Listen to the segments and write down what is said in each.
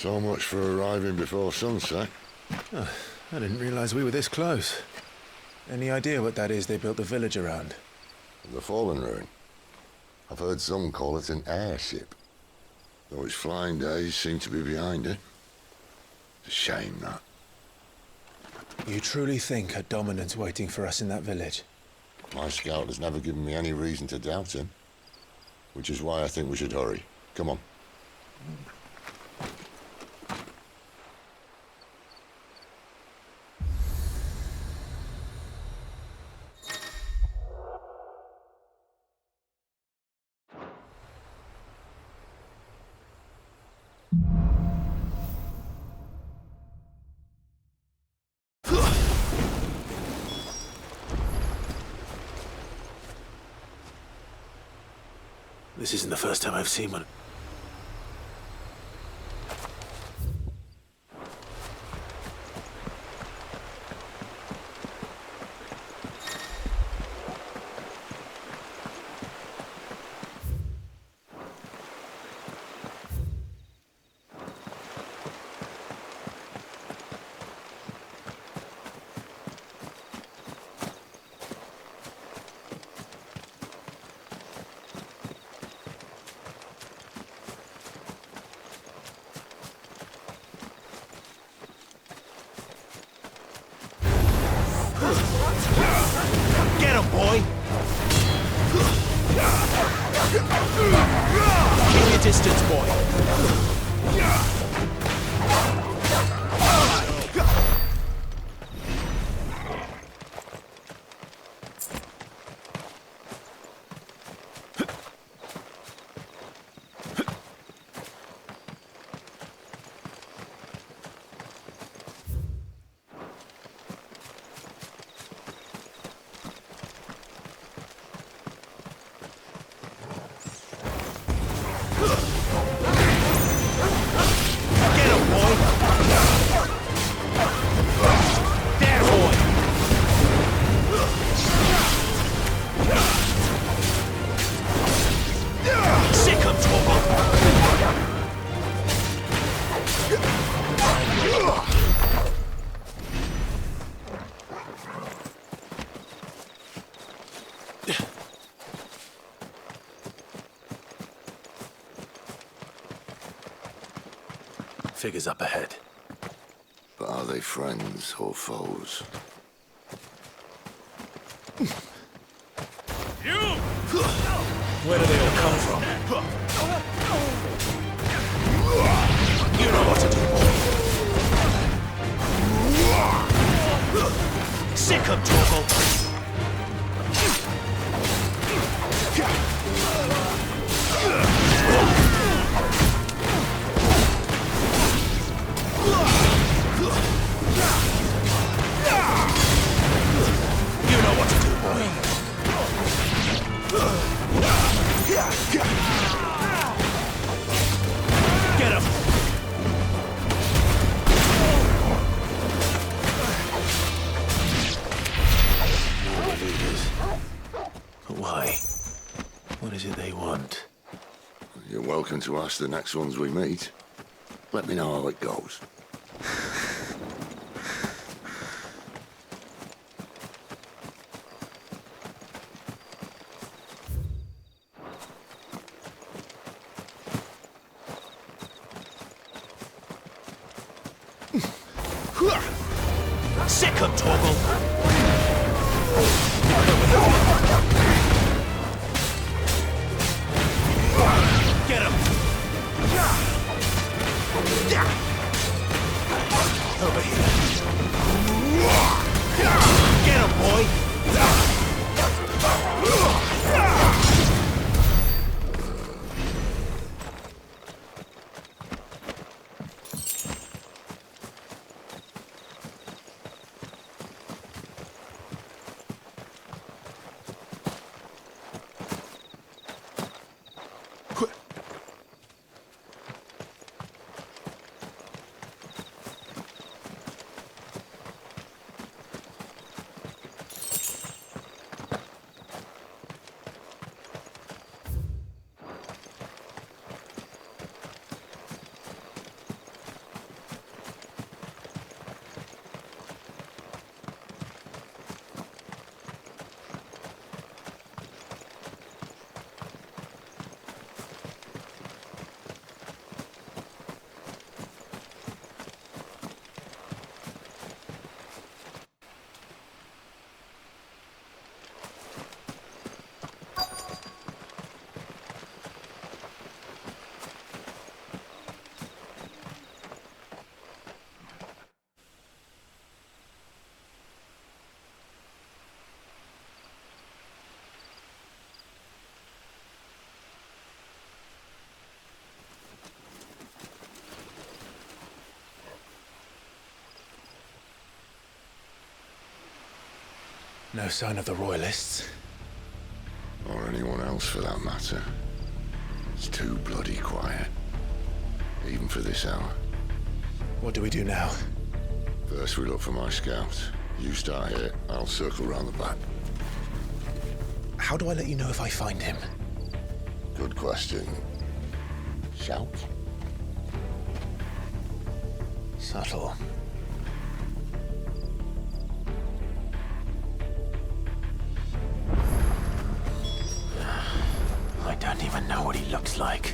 So much for arriving before sunset. Oh, I didn't realize we were this close. Any idea what that is they built the village around? The fallen ruin. I've heard some call it an airship. Though its flying days seem to be behind it. It's a shame, that. You truly think a dominant's waiting for us in that village? My scout has never given me any reason to doubt him. Which is why I think we should hurry. Come on. This isn't the first time I've seen one. Get him, boy! Keep your distance, boy. Figures up ahead. But are they friends or foes? Where do they all come from? You know what to do, boy. Sick of Torgal. You know what to do, boy. Get him! But why? What is it they want? You're welcome to ask the next ones we meet. Let me know how it goes. Sick of Torgal! Get him! Over here. Get him, boy! No sign of the Royalists. Or anyone else for that matter. It's too bloody quiet. Even for this hour. What do we do now? First we look for my scouts. You start here, I'll circle round the back. How do I let you know if I find him? Good question. Shout? Subtle. I don't even know what he looks like.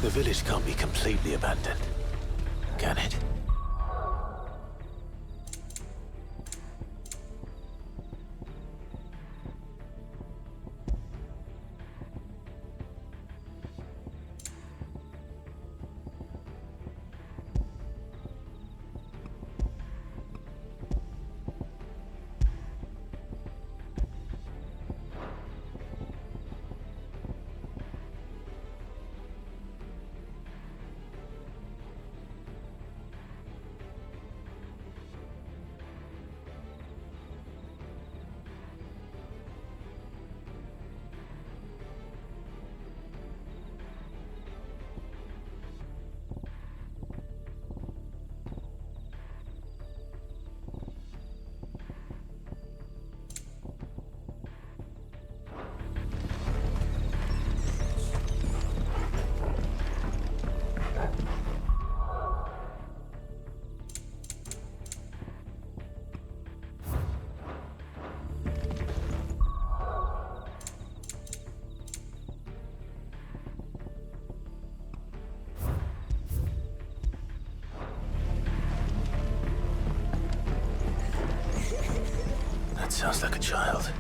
The village can't be completely abandoned, can it? That sounds like a child.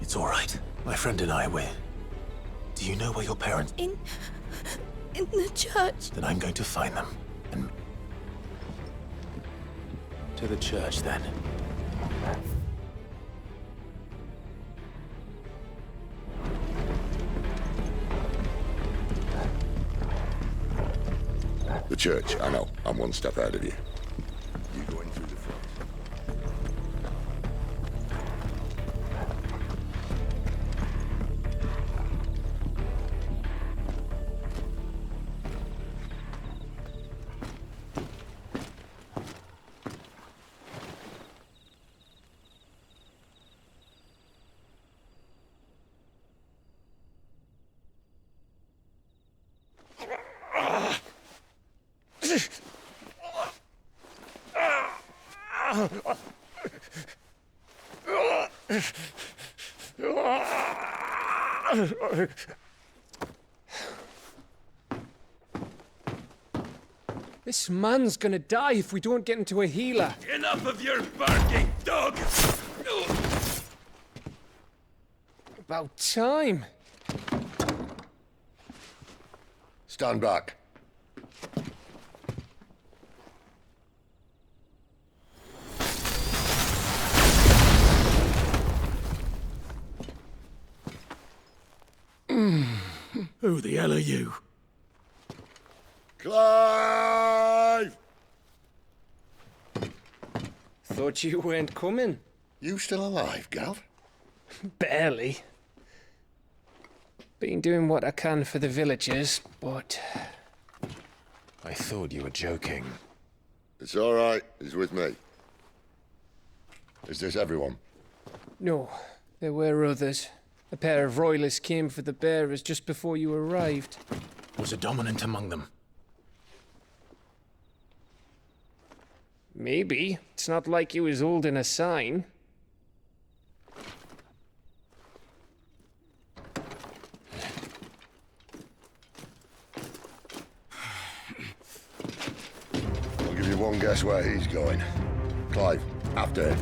It's all right. My friend and I, do you know where your parents... In the church. Then I'm going to find them. And... to the church, then. The church, I know. I'm one step ahead of you. You go in through the front. This man's gonna die if we don't get into a healer. Enough of your barking, dog! About time. Stand back. Who the hell are you? Clive! Thought you weren't coming. You still alive, Gav? Barely. Been doing what I can for the villagers, but... I thought you were joking. It's all right. He's with me. Is this everyone? No, there were others. A pair of royalists came for the bearers just before you arrived. Was a dominant among them? Maybe. It's not like he was holding a sign. I'll give you one guess where he's going. Clive, after him.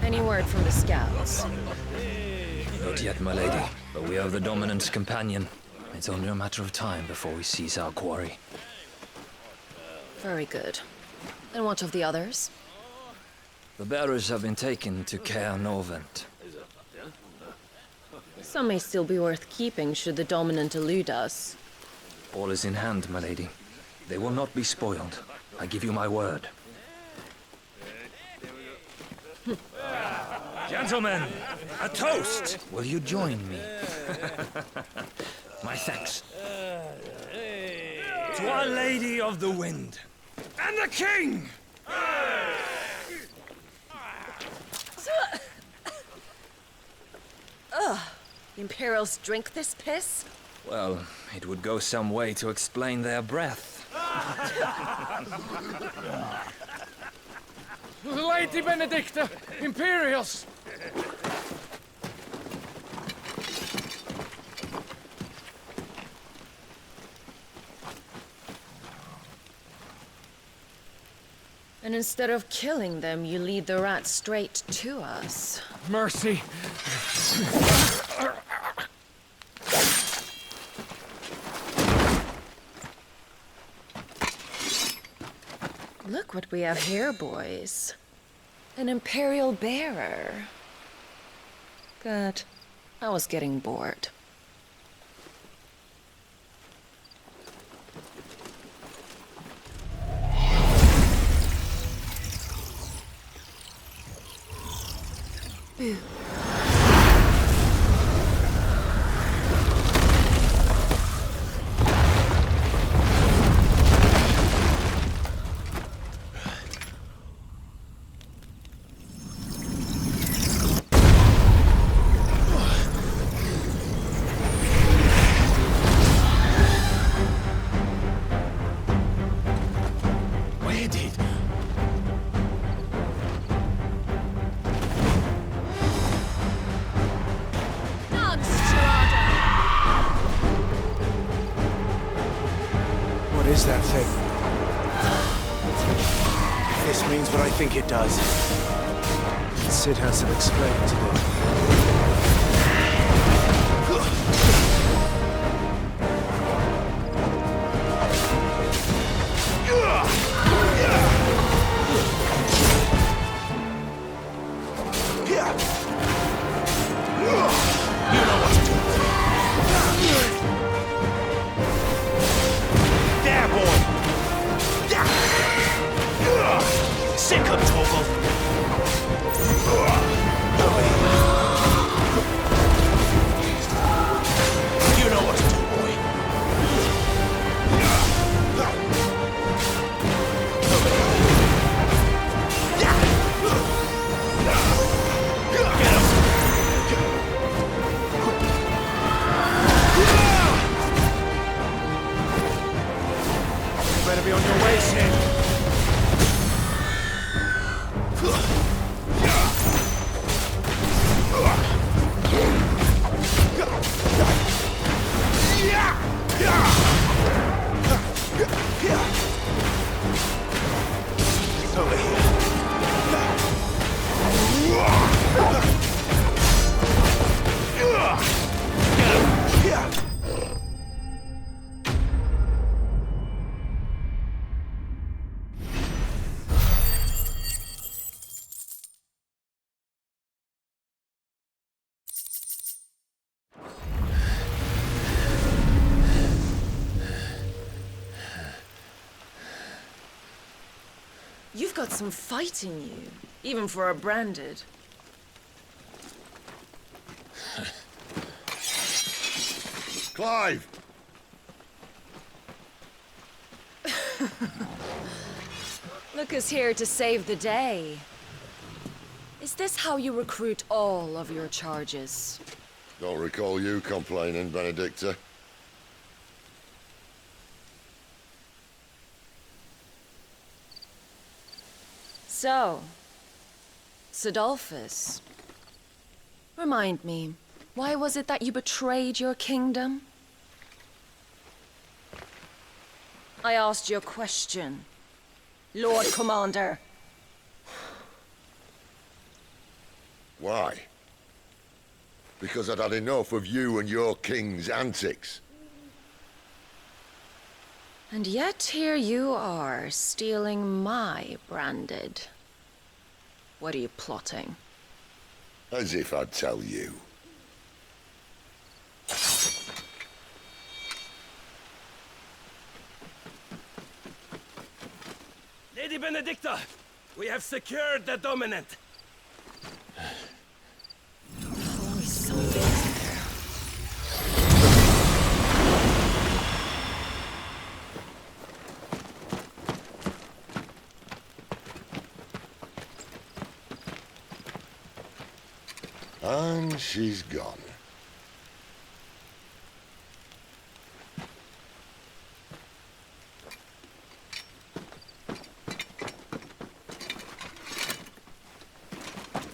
Any word from the scouts? Not yet, my lady, but we have the Dominant's companion. It's only a matter of time before we seize our quarry. Very good. And what of the others? The bearers have been taken to Caer Novent. Some may still be worth keeping should the Dominant elude us. All is in hand, my lady. They will not be spoiled. I give you my word. Gentlemen, a toast! Will you join me? My thanks. To Our Lady of the Wind. And the King! Imperials drink this piss? Well, it would go some way to explain their breath. Lady Benedicta! Imperials! And instead of killing them, you lead the rats straight to us. Mercy! Look what we have here, boys. An Imperial bearer. Good. I was getting bored. Boo. Where did? What is that thing? If this means what I think it does, Sid has some explaining to do. There, boy! Sick of Toggle! got some fight in you, even for a branded. Clive! Lucas here to save the day. Is this how you recruit all of your charges? Don't recall you complaining, Benedicta. So, Sidolphus, remind me, why was it that you betrayed your kingdom? I asked you a question, Lord Commander. Why? Because I'd had enough of you and your king's antics. And yet here you are, stealing my branded. What are you plotting? As if I'd tell you. Lady Benedicta, we have secured the dominant. Holy something. And she's gone.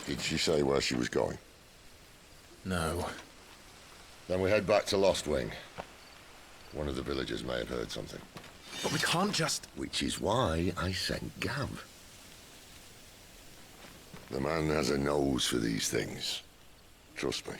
Did she say where she was going? No. Then we head back to Lost Wing. One of the villagers may have heard something. But we can't just... Which is why I sent Gav. The man has a nose for these things. Trust me.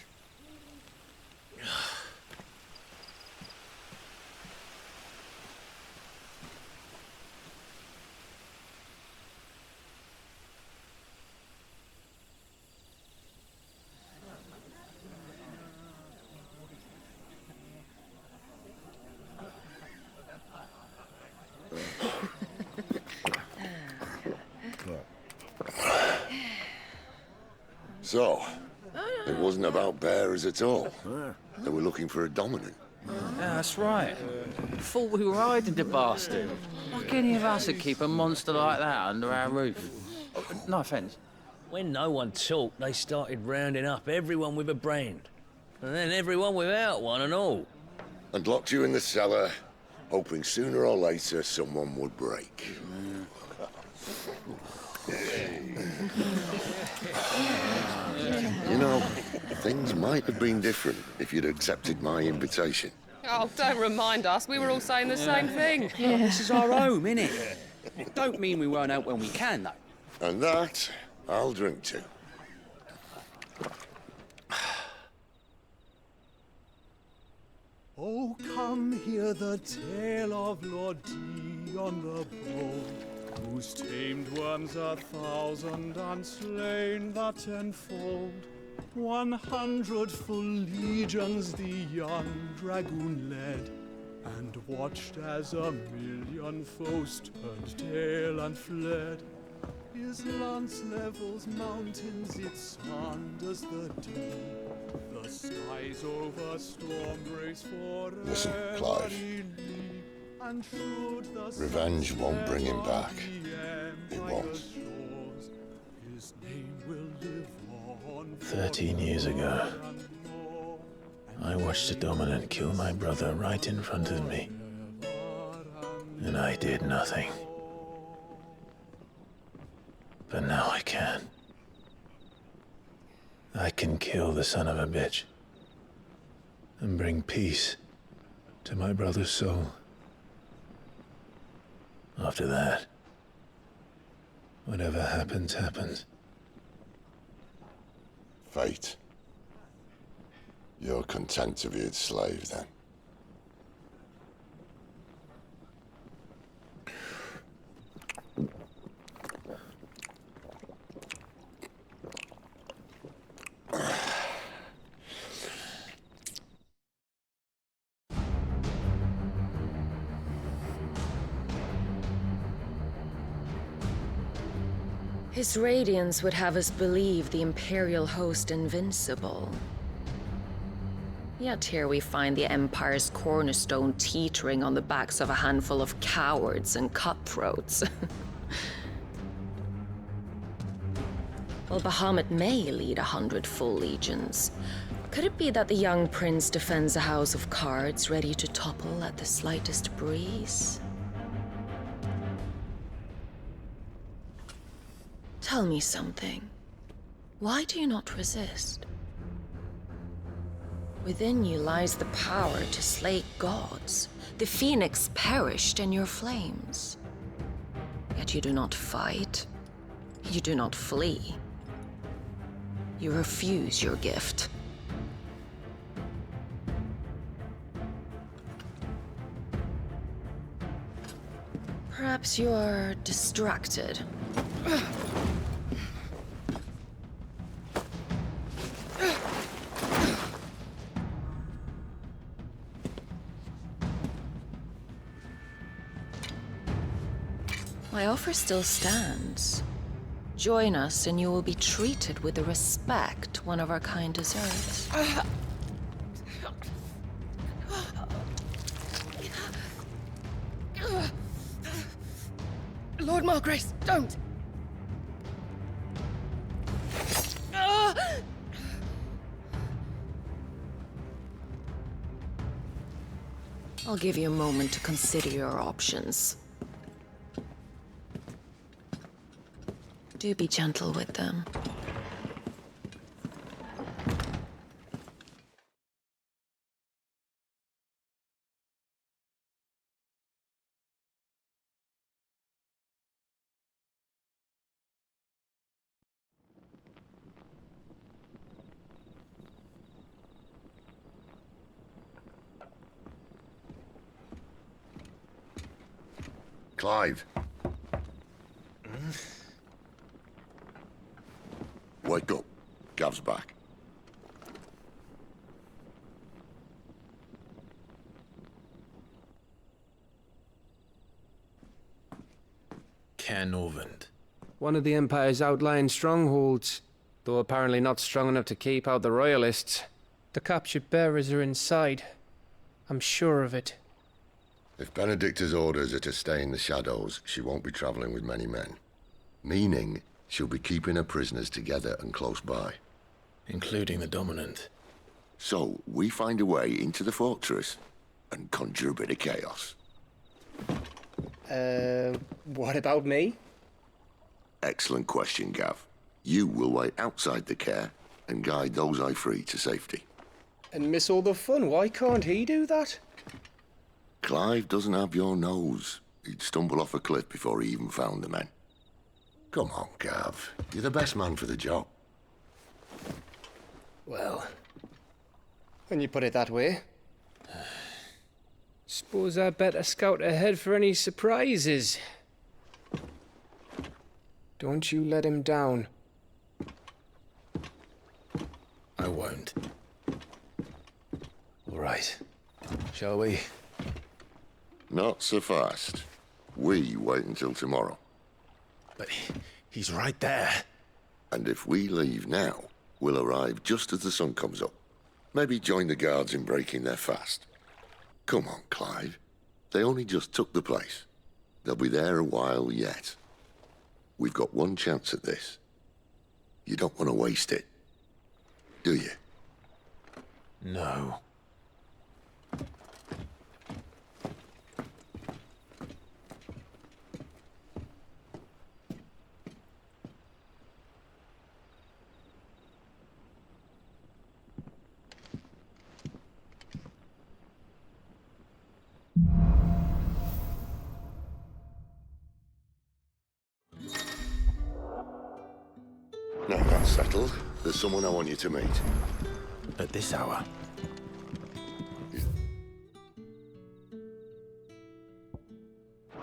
So, it wasn't about bearers at all. They were looking for a dominant. Yeah, that's right. Thought we were hiding the bastard. Like any of us would keep a monster like that under our roof. No offence. When no one talked, they started rounding up everyone with a brand. And then everyone without one and all. And locked you in the cellar, hoping sooner or later someone would break. You know, things might have been different if you'd accepted my invitation. Oh, don't remind us. We were all saying the same thing. This is our home, innit? It don't mean we won't out when we can, though. And that, I'll drink to. Oh, come hear the tale of Lord Dion the Bold, whose tamed worms 1,000 and slain the tenfold. 100 full legions the young dragoon led, and watched as 1,000,000 foes turned tail and fled. His lance levels mountains, it slanders the deep. The skies over storm brace forever. Listen, Clive. And should the Revenge won't bring him back. It won't. His name will live on 13 years ago, I watched a dominant kill my brother right in front of me, and I did nothing. But now I can. I can kill the son of a bitch and bring peace to my brother's soul. After that, whatever happens, happens. Fate. You're content to be its slave, then? His radiance would have us believe the Imperial host invincible. Yet here we find the Empire's cornerstone teetering on the backs of a handful of cowards and cutthroats. Well, Bahamut may lead 100 full legions. Could it be that the young prince defends a house of cards ready to topple at the slightest breeze? Tell me something. Why do you not resist? Within you lies the power to slay gods. The phoenix perished in your flames. Yet you do not fight. You do not flee. You refuse your gift. Perhaps you are distracted. My offer still stands. Join us and you will be treated with the respect one of our kind deserves. Lord Margrace, don't! I'll give you a moment to consider your options. Do be gentle with them. Clive. Wake up. Gav's back. Canovant. One of the Empire's outlying strongholds, though apparently not strong enough to keep out the Royalists. The captured bearers are inside. I'm sure of it. If Benedicta's orders are to stay in the shadows, she won't be traveling with many men. Meaning, she'll be keeping her prisoners together and close by. Including the Dominant. So, we find a way into the fortress and conjure a bit of chaos. What about me? Excellent question, Gav. You will wait outside the care and guide those I free to safety. And miss all the fun. Why can't he do that? Clive doesn't have your nose. He'd stumble off a cliff before he even found the men. Come on, Gav. You're the best man for the job. Well, when you put it that way. Suppose I'd better scout ahead for any surprises. Don't you let him down. I won't. All right. Shall we? Not so fast. We wait until tomorrow. But he's right there. And if we leave now, we'll arrive just as the sun comes up. Maybe join the guards in breaking their fast. Come on, Clive. They only just took the place. They'll be there a while yet. We've got one chance at this. You don't want to waste it, do you? No. Now that's settled. There's someone I want you to meet. At this hour?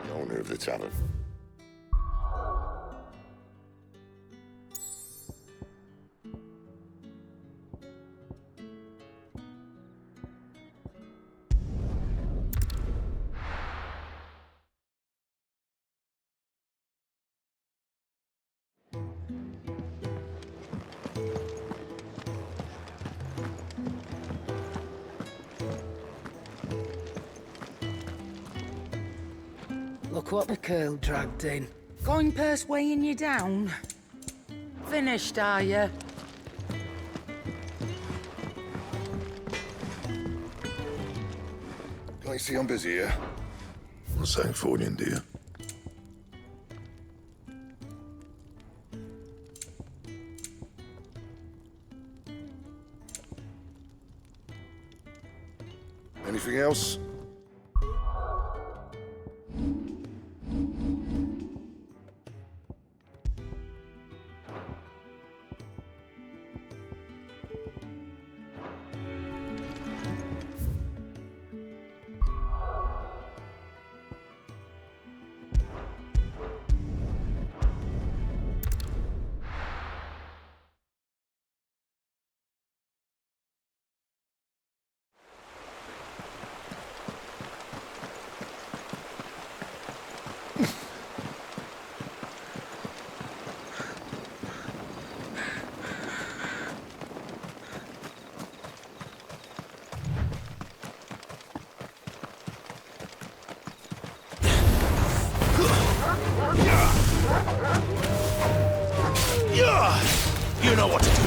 The owner of the tavern. Look what the curl dragged in. Going purse weighing you down. Finished, are you? Can I see I'm busy here? What's saying for you, dear? Anything else? You know what to do.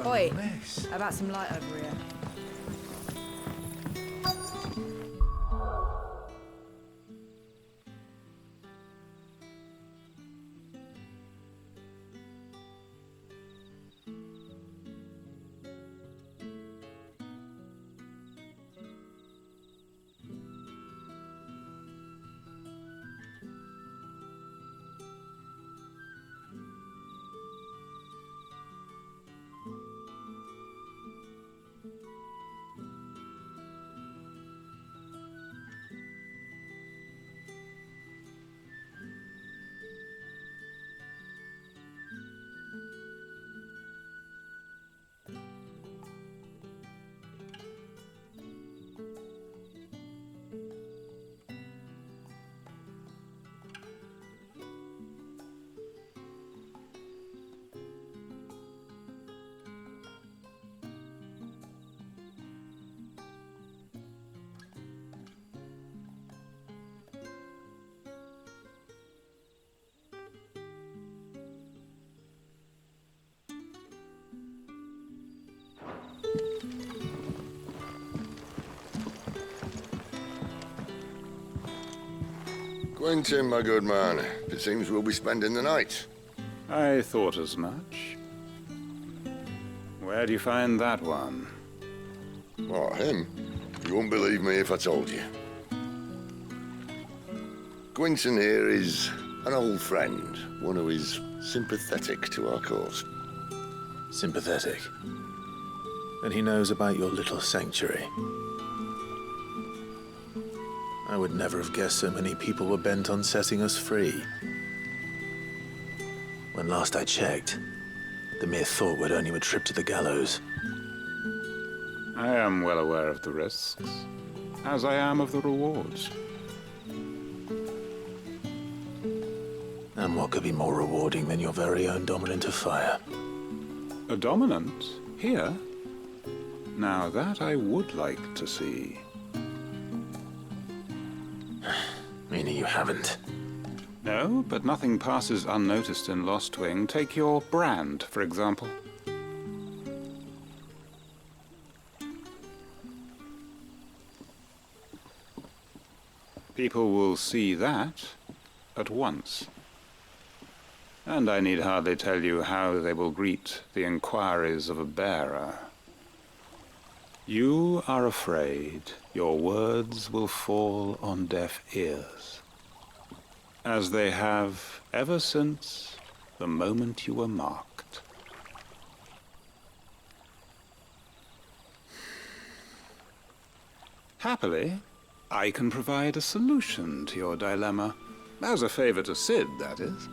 Oi, how about some light over here? Quentin, my good man. It seems we'll be spending the night. I thought as much. Where do you find that one? What, him? You wouldn't believe me if I told you. Gwynson here is an old friend, one who is sympathetic to our cause. Sympathetic? And he knows about your little sanctuary. I would never have guessed so many people were bent on setting us free. When last I checked, the mere thought would earn you a trip to the gallows. I am well aware of the risks, as I am of the rewards. And what could be more rewarding than your very own dominant of fire? A dominant? Here? Now that I would like to see. Meaning you haven't? No, but nothing passes unnoticed in Lostwing. Take your brand, for example. People will see that at once. And I need hardly tell you how they will greet the inquiries of a bearer. You are afraid your words will fall on deaf ears, as they have ever since the moment you were marked. Happily, I can provide a solution to your dilemma, as a favor to Sid, that is.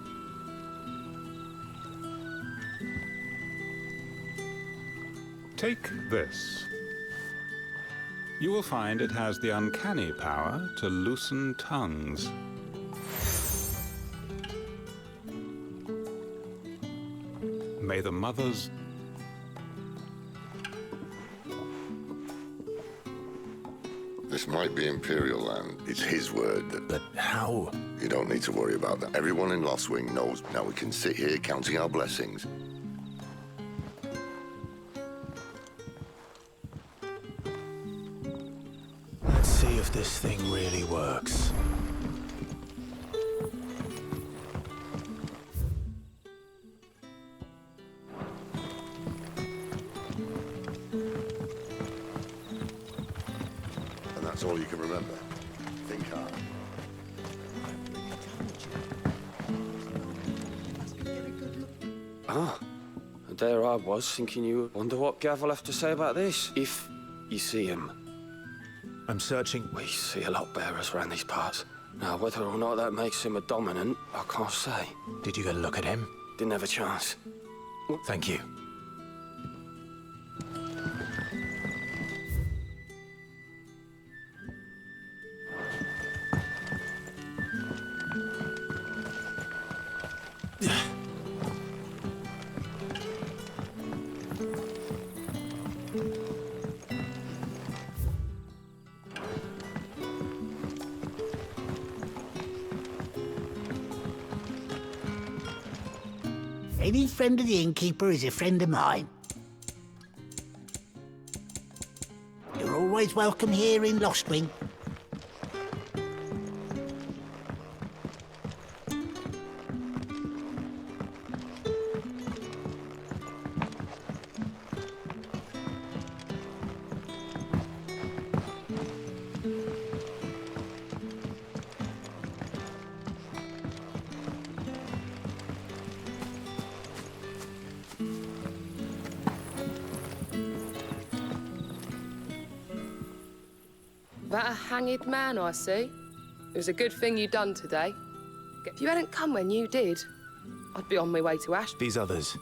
Take this. You will find it has the uncanny power to loosen tongues. May the mothers... This might be Imperial land. It's his word that... But how? You don't need to worry about that. Everyone in Lostwing knows. Now we can sit here counting our blessings. Let's see if this thing really works. And that's all you can remember. Think hard. Ah, and there I was thinking you would wonder what Gav will have to say about this, if you see him. I'm searching. We see a lot bearers around these parts. Now, whether or not that makes him a dominant, I can't say. Did you get a look at him? Didn't have a chance. Thank you. Any friend of the innkeeper is a friend of mine. You're always welcome here in Lostwing. That a hanged man, I see. It was a good thing you done today. If you hadn't come when you did, I'd be on my way to Ash. These others,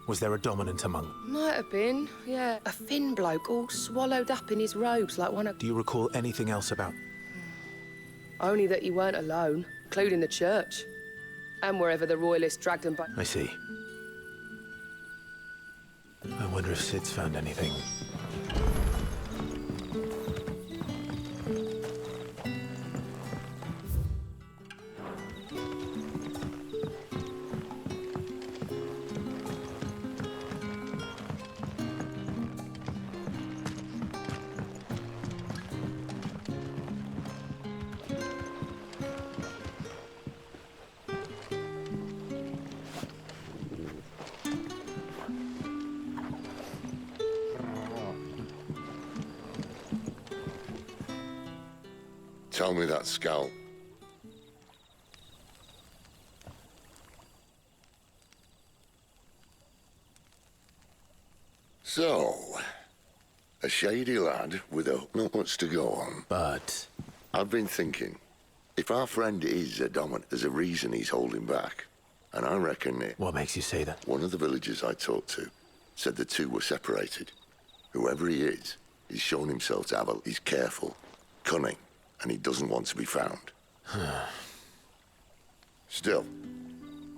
was there a dominant among them? Might have been, yeah. A thin bloke all swallowed up in his robes like one of... Do you recall anything else about... Only that you weren't alone, including the church. And wherever the royalists dragged them back. I see. I wonder if Sid's found anything. tell me that scowl. So, a shady lad with not much to go on. But I've been thinking, if our friend is a dominant, there's a reason he's holding back. And I reckon it... What makes you say that? One of the villagers I talked to said the two were separated. Whoever he is, he's shown himself to have a... He's careful, cunning, and he doesn't want to be found. Still,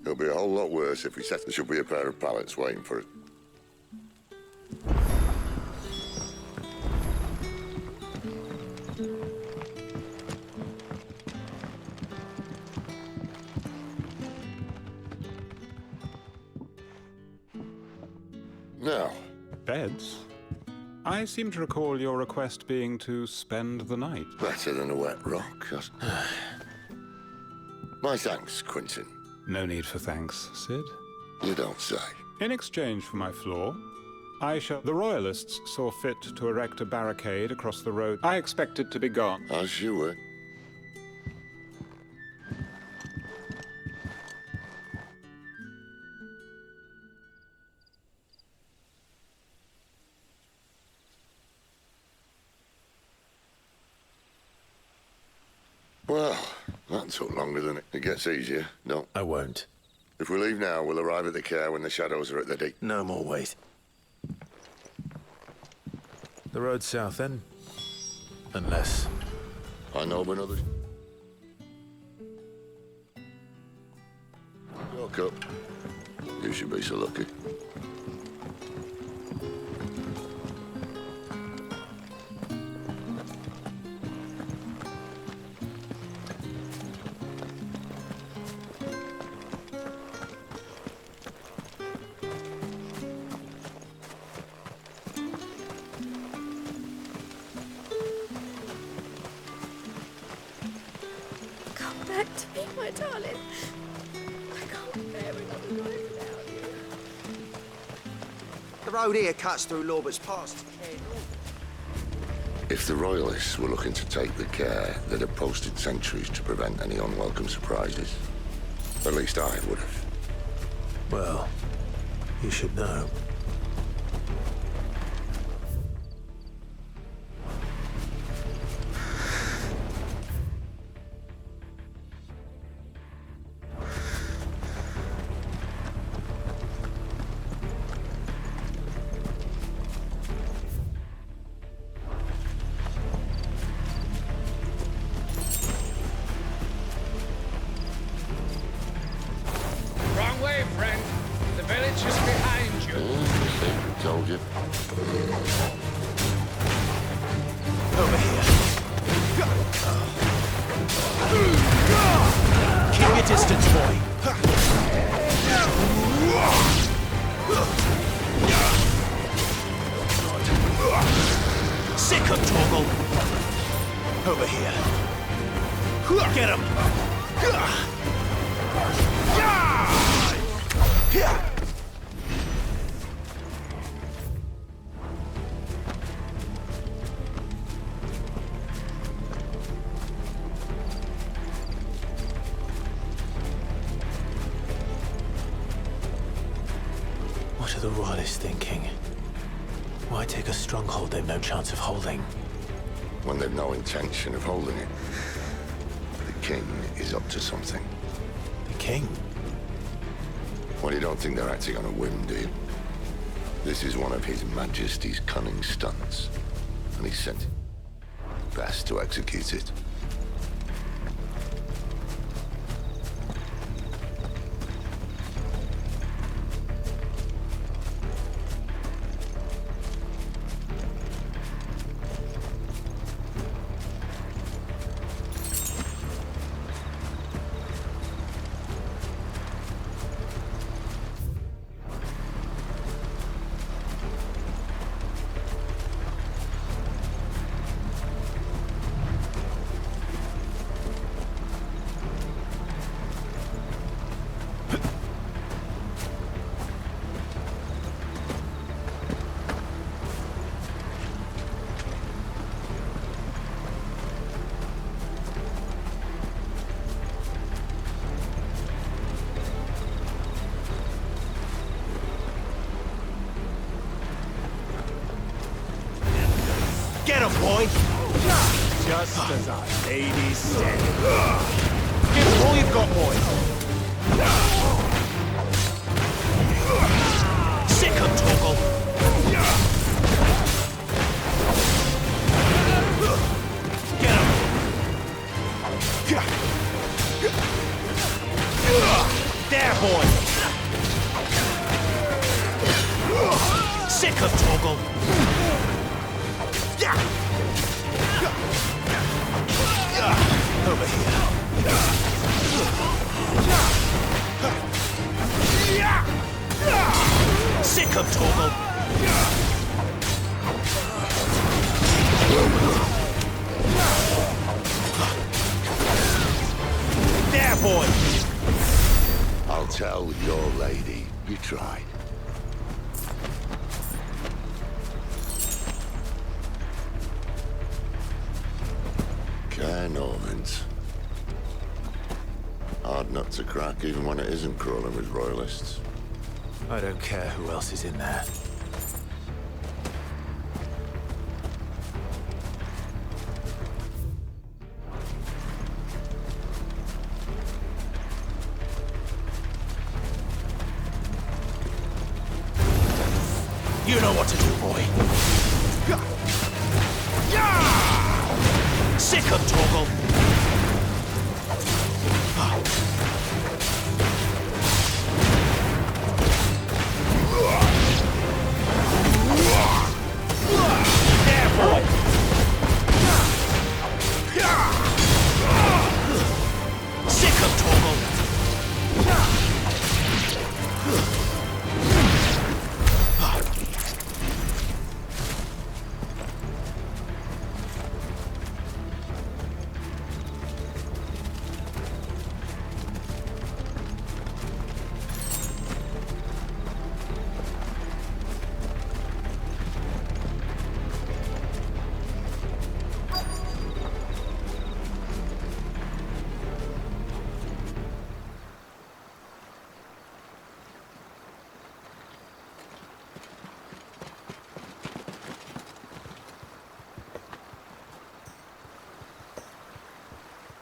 it'll be a whole lot worse if we set... There should be a pair of pallets waiting for it. Now. Beds? I seem to recall your request being to spend the night. Better than a wet rock. My thanks, Quentin. No need for thanks, Sid. You don't say. In exchange for my floor, I shall... The Royalists saw fit to erect a barricade across the road. I expect it to be gone. As you were. Well, that took longer than it gets easier. No. I won't. If we leave now, we'll arrive at the care when the shadows are at the deep. No more wait. The road south, then? Unless... I know of another... Your cup. You should be so lucky. Back to me, my darling. I can't bear another night without you. The road here cuts through Lorbert's Pass. If the Royalists were looking to take the care, they'd have posted sentries to prevent any unwelcome surprises. At least I would have. Well, you should know. Wrong way, friend. The village is behind you. Told you. Over here. Keep your distance, boy. Sick of Torgal. Over here. Get him. What are the Royalists thinking? Why take a stronghold they've no chance of holding? When they've no intention of holding it. The king is up to something. The king? Well, you don't think they're acting on a whim, do you? This is one of His Majesty's cunning stunts, and he's sent best to execute it. him, boy! Just as our lady said. Give him all you've got, boy! Sick him, Torgal! Get him! There, boy! Sick him, Torgal! Over here. Sick of Torgal. There, boy. I'll tell your lady you tried. Normans. Hard nut to crack, even when it isn't crawling with royalists. I don't care who else is in there. You know what to do, boy. Sick of Torgal. There, boy. Sick of Torgal.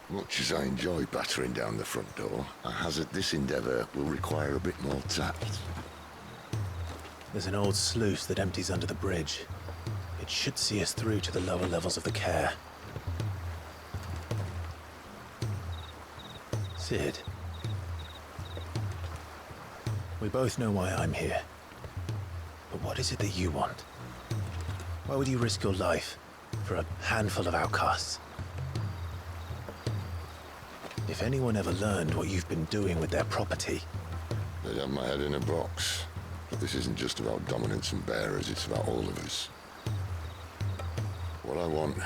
Much as I enjoy battering down the front door, I hazard this endeavour will require a bit more tact. There's an old sluice that empties under the bridge. It should see us through to the lower levels of the care. Sid. We both know why I'm here. But what is it that you want? Why would you risk your life for a handful of outcasts? If anyone ever learned what you've been doing with their property... They'd have my head in a box. But this isn't just about dominance and bearers, it's about all of us. What I want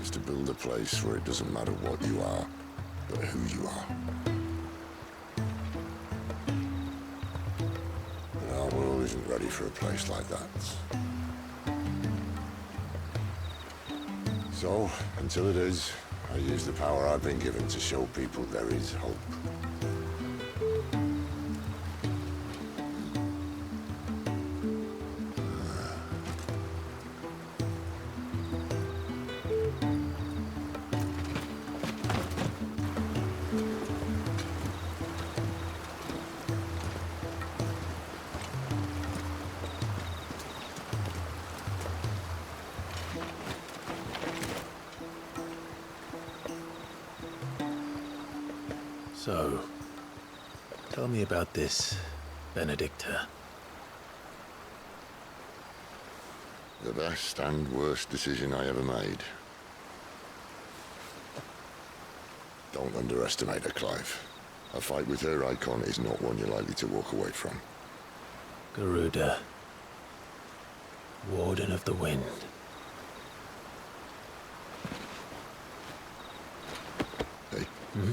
is to build a place where it doesn't matter what you are, but who you are. But our world isn't ready for a place like that. So, until it is, I use the power I've been given to show people there is hope. So, tell me about this Benedicta. The best and worst decision I ever made. Don't underestimate her, Clive. A fight with her icon is not one you're likely to walk away from. Garuda. Warden of the Wind. Hey? Hmm?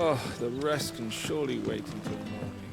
Oh, the rest can surely wait until morning.